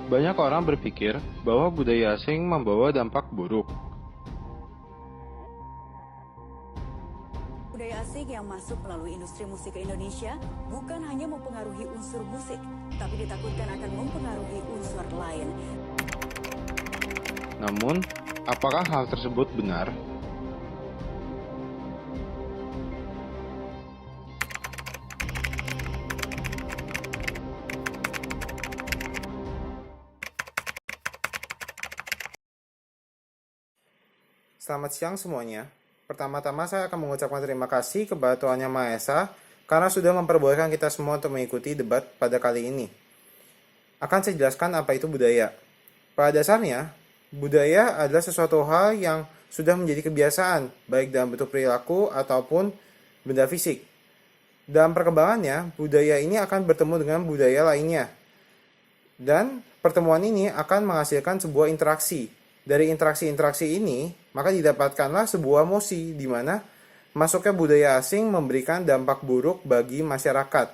Banyak orang berpikir bahwa budaya asing membawa dampak buruk. Budaya asing yang masuk melalui industri musik ke Indonesia bukan hanya mempengaruhi unsur musik, tapi ditakutkan akan mempengaruhi unsur lain. Namun, apakah hal tersebut benar? Selamat siang semuanya. Pertama-tama saya akan mengucapkan terima kasih kepada Tuhan Yang Maha Esa karena sudah memperbolehkan kita semua untuk mengikuti debat pada kali ini. Akan saya jelaskan apa itu budaya. Pada dasarnya, budaya adalah sesuatu hal yang sudah menjadi kebiasaan, baik dalam bentuk perilaku ataupun benda fisik. Dalam perkembangannya, budaya ini akan bertemu dengan budaya lainnya. Dan pertemuan ini akan menghasilkan sebuah interaksi. Dari interaksi-interaksi ini, maka didapatkanlah sebuah emosi di mana masuknya budaya asing memberikan dampak buruk bagi masyarakat.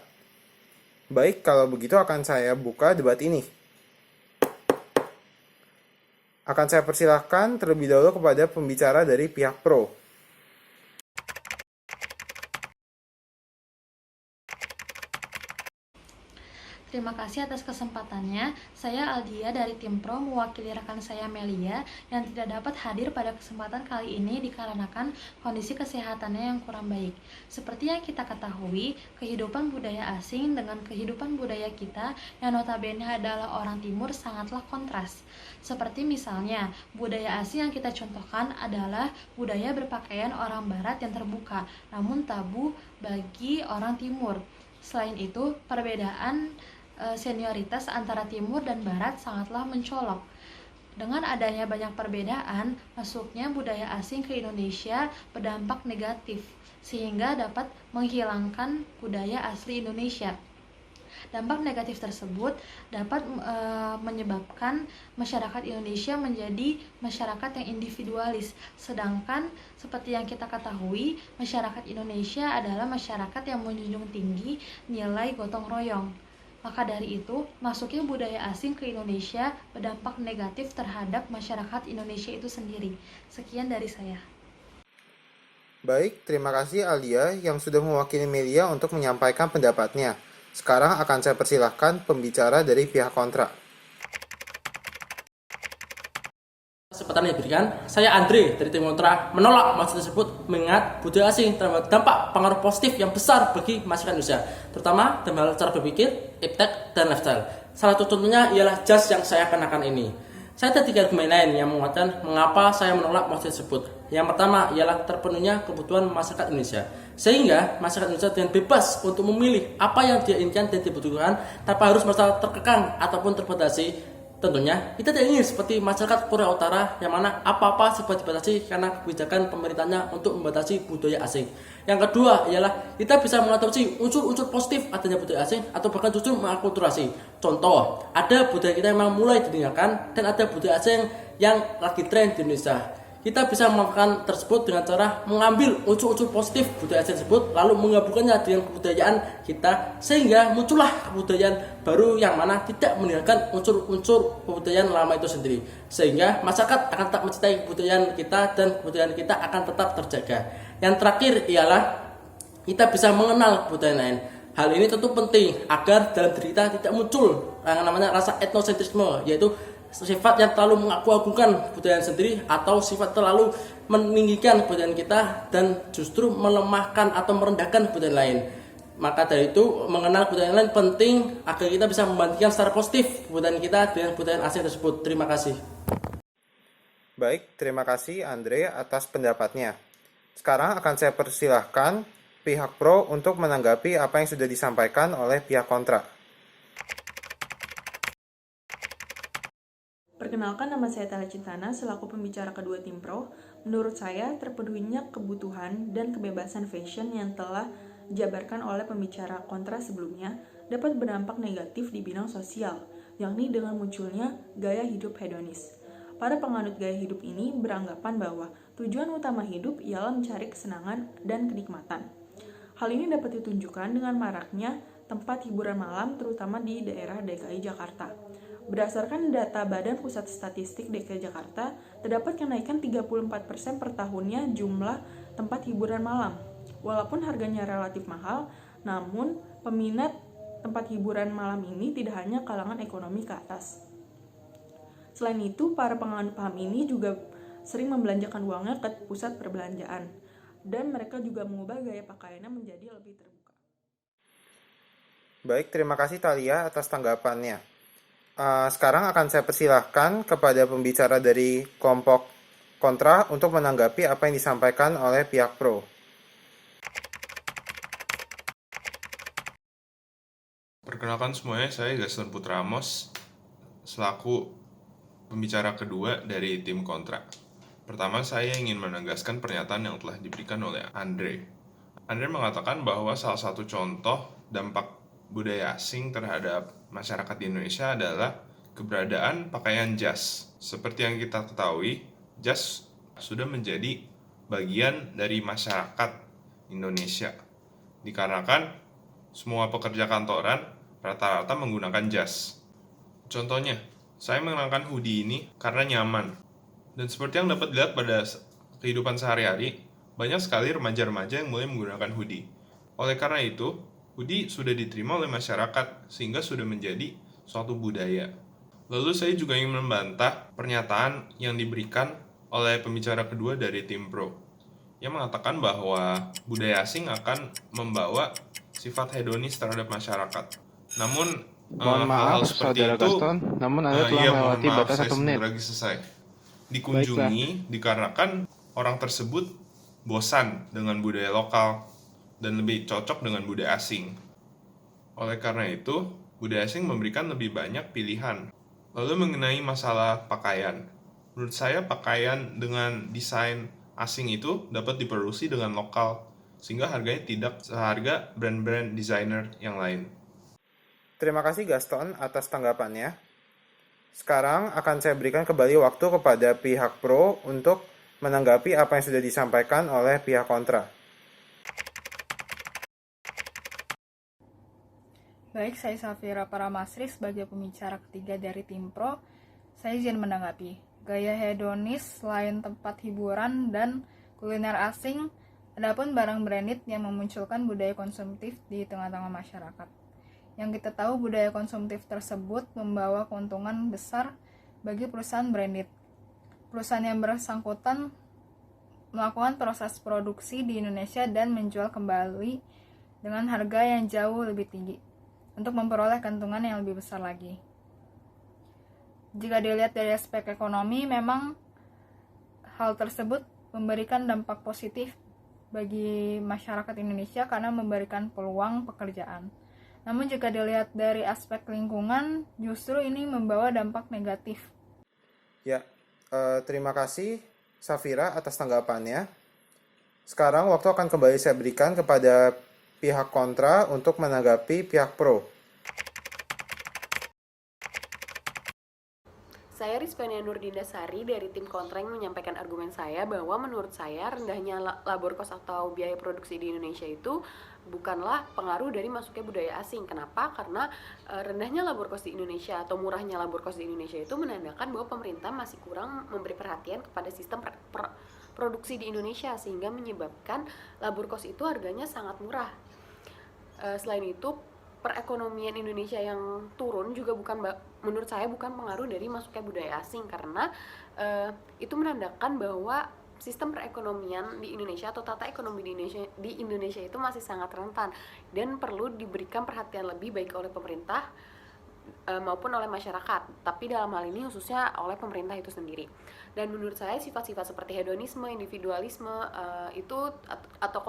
Baik, kalau begitu akan saya buka debat ini. Akan saya persilahkan terlebih dahulu kepada pembicara dari pihak pro. Terima kasih atas kesempatannya. Saya Aldia dari tim Pro mewakili rekan saya Melia yang tidak dapat hadir pada kesempatan kali ini dikarenakan kondisi kesehatannya yang kurang baik. Seperti yang kita ketahui, kehidupan budaya asing dengan kehidupan budaya kita yang notabene adalah orang timur sangatlah kontras. Seperti misalnya, budaya asing yang kita contohkan adalah budaya berpakaian orang barat yang terbuka, namun tabu bagi orang timur. Selain itu, perbedaan senioritas antara timur dan barat sangatlah mencolok. Dengan adanya banyak perbedaan, masuknya budaya asing ke Indonesia berdampak negatif, sehingga dapat menghilangkan budaya asli Indonesia. Dampak negatif tersebut dapat menyebabkan masyarakat Indonesia menjadi masyarakat yang individualis, sedangkan seperti yang kita ketahui, masyarakat Indonesia adalah masyarakat yang menjunjung tinggi nilai gotong royong. Maka dari itu, masuknya budaya asing ke Indonesia berdampak negatif terhadap masyarakat Indonesia itu sendiri. Sekian dari saya. Baik, terima kasih Alia yang sudah mewakili Melia untuk menyampaikan pendapatnya. Sekarang akan saya persilahkan pembicara dari pihak kontra. Kesempatan yang diberikan, saya Andre dari tim kontra menolak maksud tersebut mengingat budaya asing terdapat dampak pengaruh positif yang besar bagi masyarakat Indonesia, terutama dalam hal cara berpikir, iptek, dan lifestyle. Salah satu contohnya ialah jas yang saya kenakan ini. Saya ada 3 argumen lain yang menguatkan mengapa saya menolak maksud tersebut. Yang pertama ialah terpenuhnya kebutuhan masyarakat Indonesia, sehingga masyarakat Indonesia dengan bebas untuk memilih apa yang dia inginkan dan dibutuhkan tanpa harus merasa terkekang ataupun terbatasi. Tentunya, kita tidak ingin seperti masyarakat Korea Utara yang mana apa-apa serba dibatasi karena kebijakan pemerintahnya untuk membatasi budaya asing. Yang kedua ialah kita bisa mengadopsi unsur-unsur positif adanya budaya asing atau bahkan justru mengakulturasi. Contoh, ada budaya kita yang memang mulai ditinggalkan dan ada budaya asing yang lagi tren di Indonesia. Kita bisa memanfaatkan tersebut dengan cara mengambil unsur-unsur positif budaya asing tersebut lalu menggabungkannya dengan kebudayaan kita sehingga muncullah kebudayaan baru yang mana tidak meninggalkan unsur-unsur kebudayaan lama itu sendiri, sehingga masyarakat akan tetap mencintai kebudayaan kita dan kebudayaan kita akan tetap terjaga. Yang terakhir ialah kita bisa mengenal kebudayaan lain. Hal ini tentu penting agar dalam diri kita tidak muncul yang namanya rasa etnosentrisme, yaitu sifat yang terlalu mengagung-agungkan budaya sendiri atau sifat terlalu meninggikan budaya kita dan justru melemahkan atau merendahkan budaya lain. Maka dari itu mengenal budaya lain penting agar kita bisa membandingkan secara positif budaya kita dengan budaya asing tersebut. Terima kasih. Baik, terima kasih Andre atas pendapatnya. Sekarang akan saya persilahkan pihak pro untuk menanggapi apa yang sudah disampaikan oleh pihak kontra. Perkenalkan, nama saya Tala Cintana selaku pembicara kedua tim pro. Menurut saya, terpenuhinya kebutuhan dan kebebasan fashion yang telah dijabarkan oleh pembicara kontra sebelumnya dapat berdampak negatif di bidang sosial, yakni dengan munculnya gaya hidup hedonis. Para penganut gaya hidup ini beranggapan bahwa tujuan utama hidup ialah mencari kesenangan dan kenikmatan. Hal ini dapat ditunjukkan dengan maraknya tempat hiburan malam terutama di daerah DKI Jakarta. Berdasarkan data Badan Pusat Statistik DKI Jakarta, terdapat kenaikan 34% per tahunnya jumlah tempat hiburan malam. Walaupun harganya relatif mahal, namun peminat tempat hiburan malam ini tidak hanya kalangan ekonomi ke atas. Selain itu, para penganut paham ini juga sering membelanjakan uangnya ke pusat perbelanjaan, dan mereka juga mengubah gaya pakaiannya menjadi lebih terbuka. Baik, terima kasih Thalia atas tanggapannya. Sekarang akan saya persilahkan kepada pembicara dari kelompok kontra untuk menanggapi apa yang disampaikan oleh pihak pro. Perkenalkan semuanya, saya Gaston Putra Amos, selaku pembicara kedua dari tim kontra. Pertama, saya ingin menegaskan pernyataan yang telah diberikan oleh Andre. Andre mengatakan bahwa salah satu contoh dampak budaya asing terhadap masyarakat di Indonesia adalah keberadaan pakaian jas. Seperti yang kita ketahui, jas sudah menjadi bagian dari masyarakat Indonesia. Dikarenakan semua pekerja kantoran rata-rata menggunakan jas. Contohnya, saya mengenakan hoodie ini karena nyaman. Dan seperti yang dapat dilihat pada kehidupan sehari-hari, banyak sekali remaja-remaja yang mulai menggunakan hoodie. Oleh karena itu, hoodie sudah diterima oleh masyarakat sehingga sudah menjadi suatu budaya. Lalu saya juga ingin membantah pernyataan yang diberikan oleh pembicara kedua dari tim pro, yang mengatakan bahwa budaya asing akan membawa sifat hedonis terhadap masyarakat. Namun, Mohon maaf, hal seperti Saudara itu, Gaston, namun Anda telah mohon melewati maaf, batas saya 1 menit. sebentar lagi selesai. Dikunjungi dikarenakan orang tersebut bosan dengan budaya lokal dan lebih cocok dengan budaya asing. Oleh karena itu, budaya asing memberikan lebih banyak pilihan. Lalu mengenai masalah pakaian, menurut saya pakaian dengan desain asing itu dapat diproduksi dengan lokal, sehingga harganya tidak seharga brand-brand desainer yang lain. Terima kasih Gaston atas tanggapannya. Sekarang akan saya berikan kembali waktu kepada pihak pro untuk menanggapi apa yang sudah disampaikan oleh pihak kontra. Baik, saya Safira Paramasri sebagai pembicara ketiga dari tim pro. Saya izin menanggapi. Gaya hedonis selain tempat hiburan dan kuliner asing, adapun barang branded yang memunculkan budaya konsumtif di tengah-tengah masyarakat. Yang kita tahu budaya konsumtif tersebut membawa keuntungan besar bagi perusahaan branded. Perusahaan yang bersangkutan melakukan proses produksi di Indonesia dan menjual kembali dengan harga yang jauh lebih tinggi untuk memperoleh keuntungan yang lebih besar lagi. Jika dilihat dari aspek ekonomi, memang hal tersebut memberikan dampak positif bagi masyarakat Indonesia karena memberikan peluang pekerjaan. Namun jika dilihat dari aspek lingkungan, justru ini membawa dampak negatif. Ya, terima kasih Safira atas tanggapannya. Sekarang waktu akan kembali saya berikan kepada pihak kontra untuk menanggapi pihak pro. Saya Rizvania Nurdinasari dari tim kontra yang menyampaikan argumen saya bahwa menurut saya rendahnya labor cost atau biaya produksi di Indonesia itu bukanlah pengaruh dari masuknya budaya asing. Kenapa? Karena rendahnya labor cost di Indonesia atau murahnya labor cost di Indonesia itu menandakan bahwa pemerintah masih kurang memberi perhatian kepada sistem produksi di Indonesia sehingga menyebabkan labor cost itu harganya sangat murah. Selain itu, perekonomian Indonesia yang turun juga menurut saya bukan pengaruh dari masuknya budaya asing karena itu menandakan bahwa sistem perekonomian di Indonesia atau tata ekonomi di Indonesia itu masih sangat rentan dan perlu diberikan perhatian lebih baik oleh pemerintah maupun oleh masyarakat, tapi dalam hal ini khususnya oleh pemerintah itu sendiri. Dan menurut saya sifat-sifat seperti hedonisme, individualisme itu atau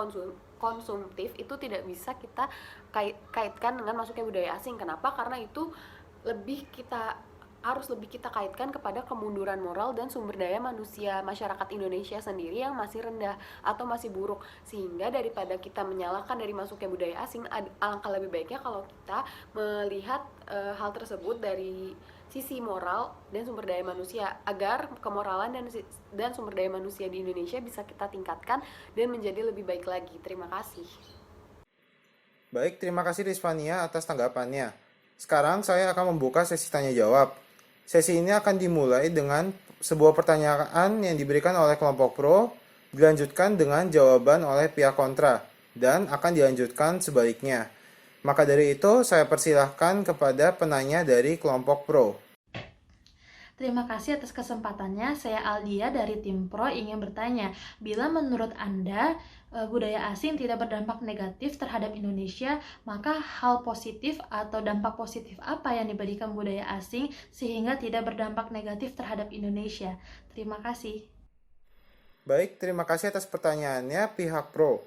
konsumtif itu tidak bisa kita kaitkan dengan masuknya budaya asing. Kenapa? Karena itu harus lebih kita kaitkan kepada kemunduran moral dan sumber daya manusia masyarakat Indonesia sendiri yang masih rendah atau masih buruk, sehingga daripada kita menyalahkan dari masuknya budaya asing, alangkah lebih baiknya kalau kita melihat hal tersebut dari sisi moral dan sumber daya manusia agar kemoralan dan sumber daya manusia di Indonesia bisa kita tingkatkan dan menjadi lebih baik lagi. Terima kasih. Baik, terima kasih Rizvania atas tanggapannya. Sekarang saya akan membuka sesi tanya jawab. Sesi ini akan dimulai dengan sebuah pertanyaan yang diberikan oleh kelompok pro, dilanjutkan dengan jawaban oleh pihak kontra, dan akan dilanjutkan sebaliknya. Maka dari itu, saya persilahkan kepada penanya dari kelompok pro. Terima kasih atas kesempatannya. Saya Aldia dari tim Pro ingin bertanya, bila menurut Anda budaya asing tidak berdampak negatif terhadap Indonesia, maka hal positif atau dampak positif apa yang diberikan budaya asing sehingga tidak berdampak negatif terhadap Indonesia? Terima kasih. Baik, terima kasih atas pertanyaannya pihak pro.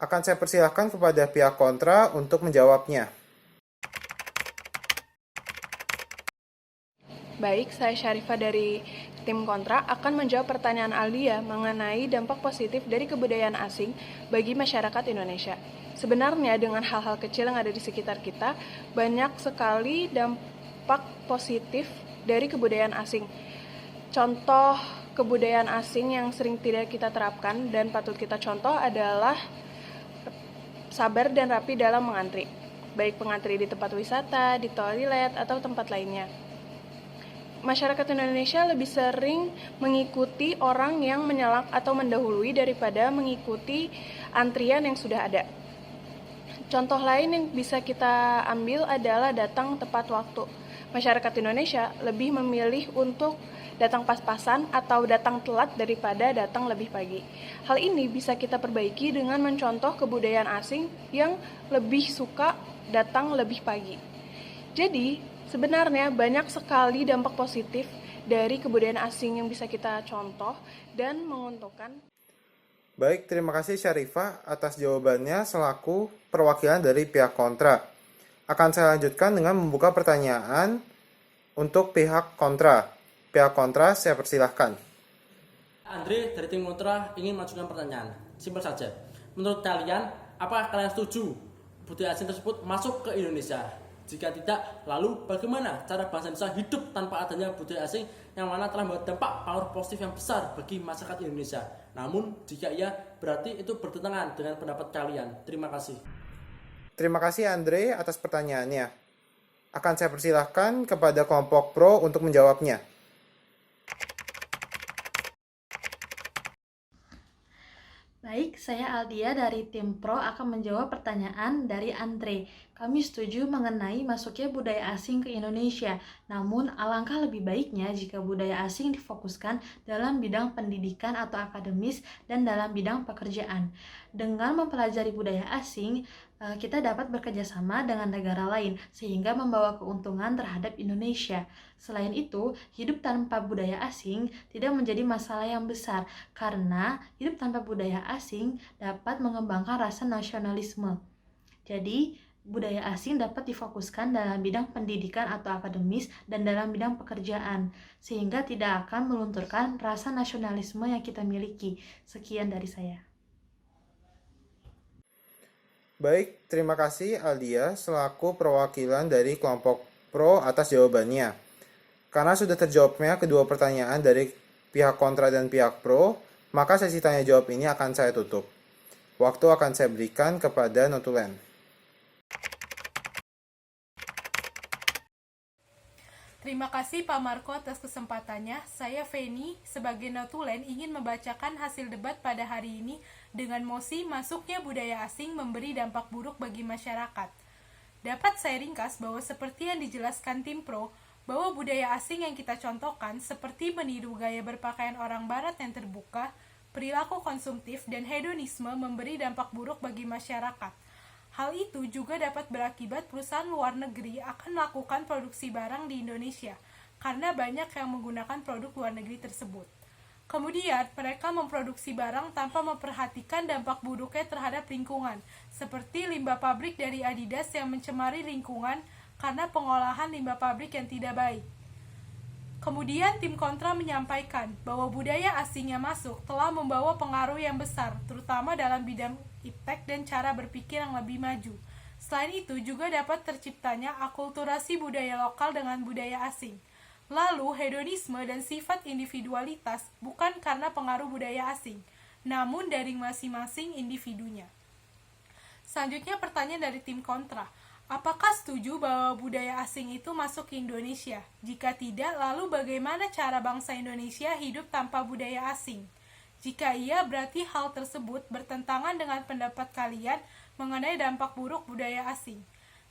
Akan saya persilahkan kepada pihak kontra untuk menjawabnya. Baik, saya Syarifah dari tim kontra akan menjawab pertanyaan Aldia mengenai dampak positif dari kebudayaan asing bagi masyarakat Indonesia. Sebenarnya dengan hal-hal kecil yang ada di sekitar kita, banyak sekali dampak positif dari kebudayaan asing. Contoh kebudayaan asing yang sering tidak kita terapkan dan patut kita contoh adalah sabar dan rapi dalam mengantri, baik pengantri di tempat wisata, di toilet, atau tempat lainnya. Masyarakat Indonesia lebih sering mengikuti orang yang menyalak atau mendahului daripada mengikuti antrian yang sudah ada. Contoh lain yang bisa kita ambil adalah datang tepat waktu. Masyarakat Indonesia lebih memilih untuk datang pas-pasan atau datang telat daripada datang lebih pagi. Hal ini bisa kita perbaiki dengan mencontoh kebudayaan asing yang lebih suka datang lebih pagi. Jadi, sebenarnya banyak sekali dampak positif dari kebudayaan asing yang bisa kita contoh dan menguntungkan. Baik, terima kasih Syarifah atas jawabannya selaku perwakilan dari pihak kontra. Akan saya lanjutkan dengan membuka pertanyaan untuk pihak kontra. Pihak kontra, saya persilahkan. Andre dari tim kontra ingin mengajukan pertanyaan. Simpel saja. Menurut kalian, apakah kalian setuju budaya asing tersebut masuk ke Indonesia? Jika tidak, lalu bagaimana cara bangsa Indonesia hidup tanpa adanya budaya asing yang mana telah membawa dampak pengaruh positif yang besar bagi masyarakat Indonesia? Namun, jika iya, berarti itu bertentangan dengan pendapat kalian. Terima kasih. Terima kasih Andre atas pertanyaannya. Akan saya persilahkan kepada kelompok pro untuk menjawabnya. Baik, saya Aldia dari tim Pro akan menjawab pertanyaan dari Andre. Kami setuju mengenai masuknya budaya asing ke Indonesia. Namun, alangkah lebih baiknya jika budaya asing difokuskan dalam bidang pendidikan atau akademis dan dalam bidang pekerjaan. Dengan mempelajari budaya asing, kita dapat bekerjasama dengan negara lain sehingga membawa keuntungan terhadap Indonesia. Selain itu, hidup tanpa budaya asing tidak menjadi masalah yang besar karena hidup tanpa budaya asing dapat mengembangkan rasa nasionalisme. Jadi, budaya asing dapat difokuskan dalam bidang pendidikan atau akademis dan dalam bidang pekerjaan sehingga tidak akan melunturkan rasa nasionalisme yang kita miliki. Sekian dari saya. Baik, terima kasih Aldia selaku perwakilan dari kelompok pro atas jawabannya. Karena sudah terjawabnya kedua pertanyaan dari pihak kontra dan pihak pro, maka sesi tanya jawab ini akan saya tutup. Waktu akan saya berikan kepada Notulen. Terima kasih Pak Marco atas kesempatannya. Saya Feni sebagai Notulen ingin membacakan hasil debat pada hari ini dengan mosi masuknya budaya asing memberi dampak buruk bagi masyarakat. Dapat saya ringkas bahwa seperti yang dijelaskan tim pro, bahwa budaya asing yang kita contohkan seperti meniru gaya berpakaian orang barat yang terbuka, perilaku konsumtif, dan hedonisme memberi dampak buruk bagi masyarakat. Hal itu juga dapat berakibat perusahaan luar negeri akan melakukan produksi barang di Indonesia, karena banyak yang menggunakan produk luar negeri tersebut. Kemudian, mereka memproduksi barang tanpa memperhatikan dampak buruknya terhadap lingkungan, seperti limbah pabrik dari Adidas yang mencemari lingkungan karena pengolahan limbah pabrik yang tidak baik. Kemudian, tim kontra menyampaikan bahwa budaya asing yang masuk telah membawa pengaruh yang besar, terutama dalam bidang iptek dan cara berpikir yang lebih maju. Selain itu, juga dapat terciptanya akulturasi budaya lokal dengan budaya asing. Lalu, hedonisme dan sifat individualitas bukan karena pengaruh budaya asing, namun dari masing-masing individunya. Selanjutnya pertanyaan dari tim kontra. Apakah setuju bahwa budaya asing itu masuk ke Indonesia? Jika tidak, lalu bagaimana cara bangsa Indonesia hidup tanpa budaya asing? Jika iya, berarti hal tersebut bertentangan dengan pendapat kalian mengenai dampak buruk budaya asing.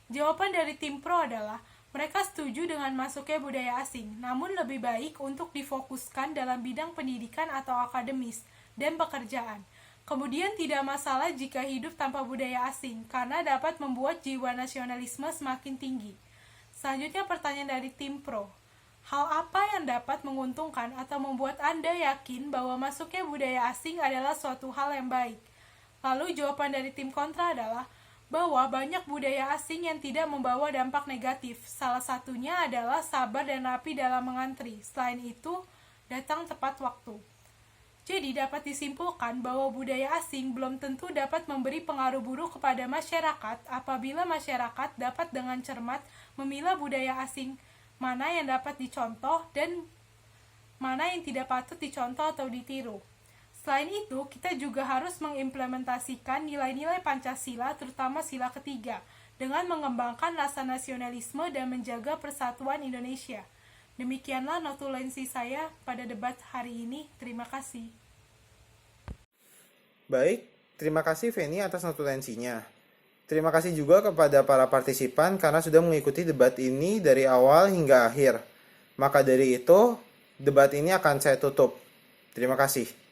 Jawaban dari tim pro adalah, mereka setuju dengan masuknya budaya asing, namun lebih baik untuk difokuskan dalam bidang pendidikan atau akademis dan pekerjaan. Kemudian tidak masalah jika hidup tanpa budaya asing, karena dapat membuat jiwa nasionalisme semakin tinggi. Selanjutnya pertanyaan dari tim pro. Hal apa yang dapat menguntungkan atau membuat Anda yakin bahwa masuknya budaya asing adalah suatu hal yang baik? Lalu jawaban dari tim kontra adalah, bahwa banyak budaya asing yang tidak membawa dampak negatif. Salah satunya adalah sabar dan rapi dalam mengantri. Selain itu, datang tepat waktu. Jadi dapat disimpulkan bahwa budaya asing belum tentu dapat memberi pengaruh buruk kepada masyarakat apabila masyarakat dapat dengan cermat memilah budaya asing mana yang dapat dicontoh dan mana yang tidak patut dicontoh atau ditiru. Selain itu, kita juga harus mengimplementasikan nilai-nilai Pancasila, terutama sila ketiga, dengan mengembangkan rasa nasionalisme dan menjaga persatuan Indonesia. Demikianlah notulensi saya pada debat hari ini. Terima kasih. Baik, terima kasih Feni atas notulensinya. Terima kasih juga kepada para partisipan karena sudah mengikuti debat ini dari awal hingga akhir. Maka dari itu, debat ini akan saya tutup. Terima kasih.